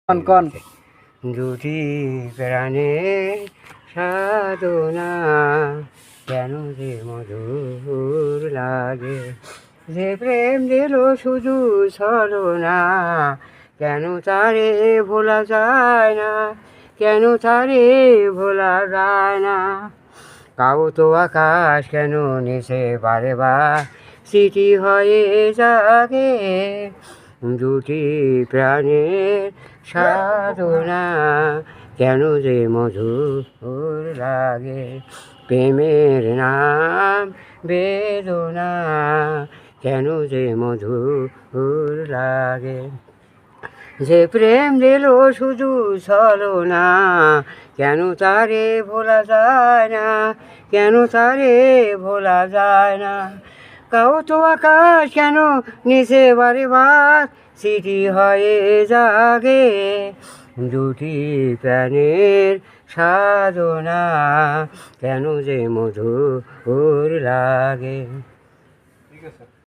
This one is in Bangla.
কোন কোন দুটি প্রাণের সাধনা কেন যে মধুর লাগে, যে প্রেম দিল শুধু ছলনা, কেন তারে ভোলা যায় না, কেন তারে ভোলা যায় না। কাউ তো আকাশ কেন নিচে বারে বার স্মৃতি হয়ে জাগে, দুটি প্রাণের সাধনা কেন যে মধুর লাগে। প্রেমের নাম বেদনা কেন যে মধুর লাগে, যে প্রেম দিল শুধু ছলনা, কেন তারে ভোলা যায় না, কেন তারে ভোলা যায় না। কাউ তো আকাশ কেন নিচে বারে বার স্মৃতি হয়ে জাগে, দুটি প্রাণের সাধনা কেন যে মধুর লাগে। ঠিক আছে।